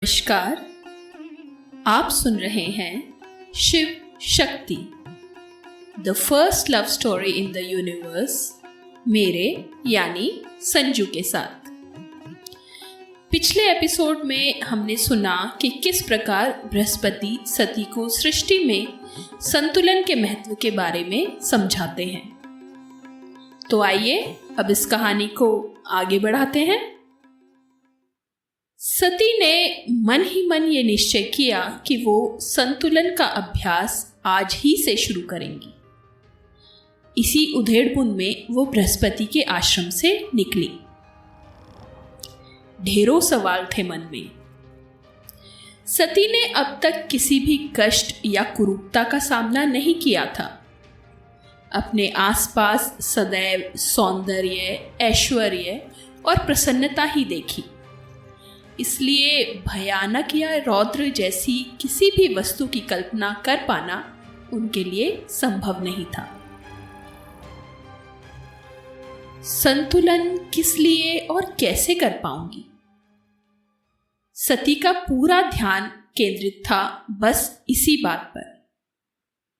नमस्कार, आप सुन रहे हैं Shiv Shakti, the first love story in the universe, मेरे यानी संजू के साथ। पिछले एपिसोड में हमने सुना कि किस प्रकार बृहस्पति सती को सृष्टि में संतुलन के महत्व के बारे में समझाते हैं। तो आइए अब इस कहानी को आगे बढ़ाते हैं। सती ने मन ही मन ये निश्चय किया कि वो संतुलन का अभ्यास आज ही से शुरू करेंगी। इसी उधेड़बुन में वो बृहस्पति के आश्रम से निकली। ढेरों सवाल थे मन में। सती ने अब तक किसी भी कष्ट या कुरूपता का सामना नहीं किया था। अपने आसपास सदैव सौंदर्य, ऐश्वर्य और प्रसन्नता ही देखी। इसलिए भयानक या रौद्र जैसी किसी भी वस्तु की कल्पना कर पाना उनके लिए संभव नहीं था। संतुलन किस लिए और कैसे कर पाऊंगी? सती का पूरा ध्यान केंद्रित था बस इसी बात पर,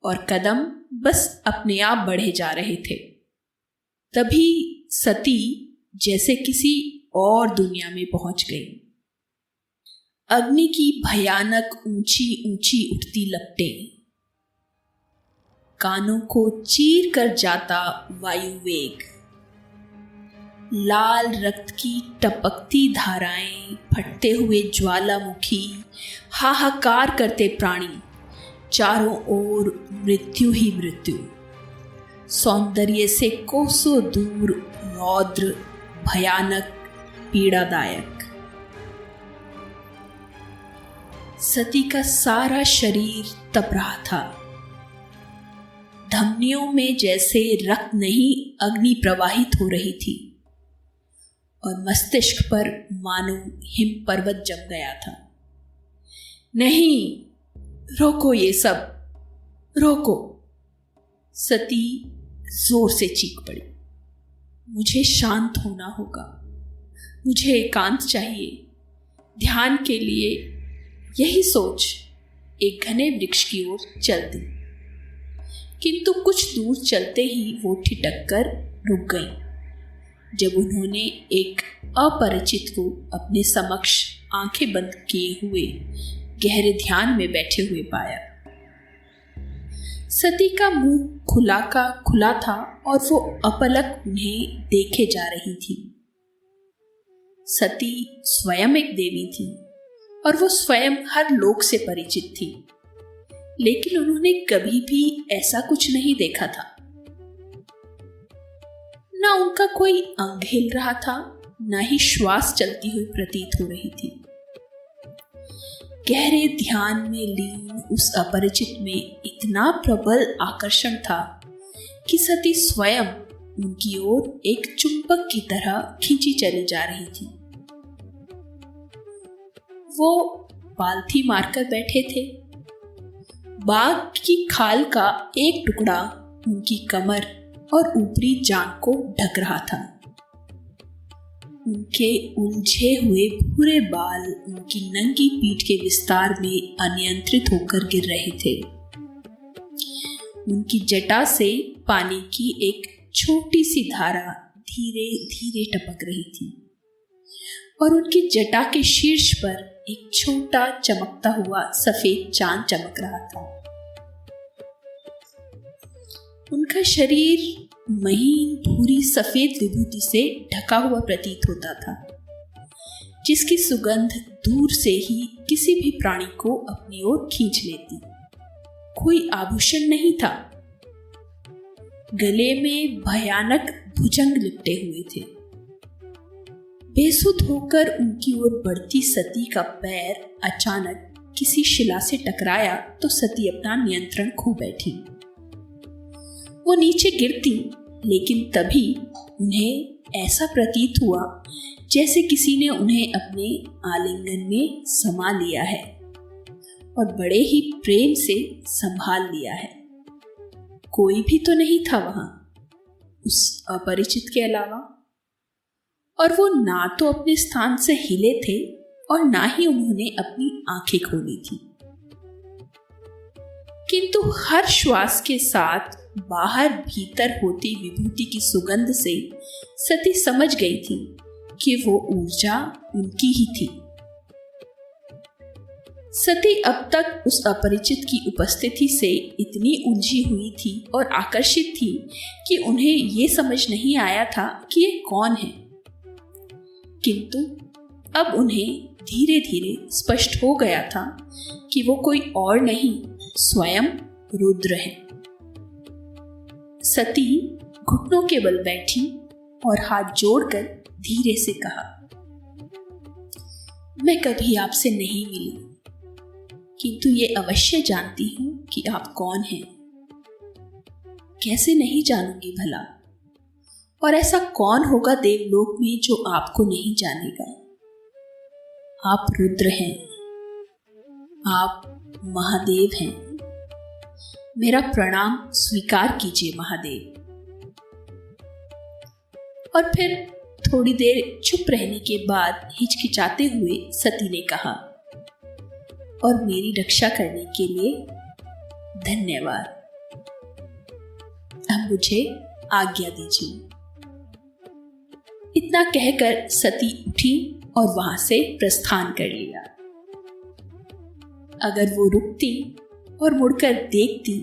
और कदम बस अपने आप बढ़े जा रहे थे। तभी सती जैसे किसी और दुनिया में पहुंच गई। अग्नि की भयानक ऊंची ऊंची उठती लपटें, कानों को चीर कर जाता वायु वेग, लाल रक्त की टपकती धाराएं, फटते हुए ज्वालामुखी, हाहाकार करते प्राणी, चारों ओर मृत्यु ही मृत्यु, सौंदर्य से कोसों दूर रौद्र, भयानक, पीड़ादायक। सती का सारा शरीर तप रहा था। धमनियों में जैसे रक्त नहीं अग्नि प्रवाहित हो रही थी, और मस्तिष्क पर मानो हिम पर्वत जम गया था। नहीं, रोको ये सब, रोको! सती जोर से चीख पड़ी। मुझे शांत होना होगा, मुझे एकांत चाहिए। ध्यान के लिए यही सोच एक घने वृक्ष की ओर चल दी, किंतु कुछ दूर चलते ही वो ठिठक कर रुक गई जब उन्होंने एक अपरिचित को अपने समक्ष आंखें बंद किए हुए गहरे ध्यान में बैठे हुए पाया। सती का मुंह खुला का खुला था और वो अपलक उन्हें देखे जा रही थी। सती स्वयं एक देवी थी और वो स्वयं हर लोक से परिचित थी, लेकिन उन्होंने कभी भी ऐसा कुछ नहीं देखा था। ना उनका कोई अंग हिल रहा था, ना ही श्वास चलती हुई प्रतीत हो रही थी। गहरे ध्यान में लीन उस अपरिचित में इतना प्रबल आकर्षण था कि सती स्वयं उनकी ओर एक चुंबक की तरह खींची चली जा रही थी। वो पालथी मारकर बैठे थे। बाघ की खाल का एक टुकड़ा उनकी कमर और ऊपरी जांघ को ढक रहा था। उनके उलझे हुए भूरे बाल उनकी नंगी पीठ के विस्तार में अनियंत्रित होकर गिर रहे थे। उनकी जटा से पानी की एक छोटी सी धारा धीरे धीरे टपक रही थी, और उनकी जटा के शीर्ष पर एक छोटा चमकता हुआ सफेद चांद चमक रहा था। उनका शरीर महीन भूरी सफेद विभूति से ढका हुआ प्रतीत होता था, जिसकी सुगंध दूर से ही किसी भी प्राणी को अपनी ओर खींच लेती। कोई आभूषण नहीं था। गले में भयानक भुजंग लिपटे हुए थे। बेसुध होकर उनकी ओर बढ़ती सती का पैर अचानक किसी शिला से टकराया तो सती अपना नियंत्रण खो बैठी। वो नीचे गिरती, लेकिन तभी उन्हें ऐसा प्रतीत हुआ जैसे किसी ने उन्हें अपने आलिंगन में समा लिया है और बड़े ही प्रेम से संभाल लिया है। कोई भी तो नहीं था वहां उस अपरिचित के अलावा, और वो ना तो अपने स्थान से हिले थे और ना ही उन्होंने अपनी आंखें खोली थी। किंतु हर श्वास के साथ बाहर भीतर होती विभूति की सुगंध से सती समझ गई थी कि वो ऊर्जा उनकी ही थी। सती अब तक उस अपरिचित की उपस्थिति से इतनी उलझी हुई थी और आकर्षित थी कि उन्हें ये समझ नहीं आया था कि ये कौन है। किंतु अब उन्हें धीरे धीरे स्पष्ट हो गया था कि वो कोई और नहीं, स्वयं रुद्र है। सती घुटनों के बल बैठी और हाथ जोड़कर धीरे से कहा, मैं कभी आपसे नहीं मिली, किंतु ये अवश्य जानती हूं कि आप कौन हैं। कैसे नहीं जानूंगी भला? और ऐसा कौन होगा देवलोक में जो आपको नहीं जानेगा? आप रुद्र हैं, आप महादेव हैं। मेरा प्रणाम स्वीकार कीजिए महादेव। और फिर थोड़ी देर चुप रहने के बाद हिचकिचाते हुए सती ने कहा, और मेरी रक्षा करने के लिए धन्यवाद। अब मुझे आज्ञा दीजिए। इतना कहकर सती उठी और वहां से प्रस्थान कर लिया। अगर वो रुकती और मुड़कर देखती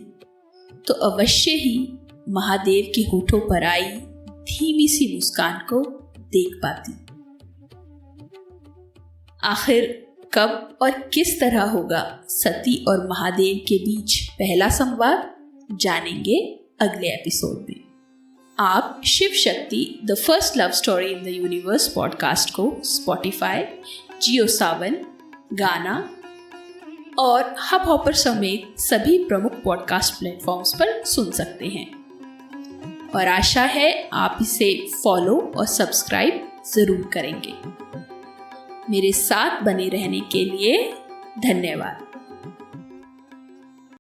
तो अवश्य ही महादेव के होठों पर आई धीमी सी मुस्कान को देख पाती। आखिर कब और किस तरह होगा सती और महादेव के बीच पहला संवाद, जानेंगे अगले एपिसोड में। आप Shiv Shakti the first love story in the universe podcast को स्पॉटिफाई, जियो सावन, गाना और हब हॉपर समेत सभी प्रमुख पॉडकास्ट प्लेटफॉर्म्स पर सुन सकते हैं। और आशा है आप इसे फॉलो और सब्सक्राइब जरूर करेंगे। मेरे साथ बने रहने के लिए धन्यवाद।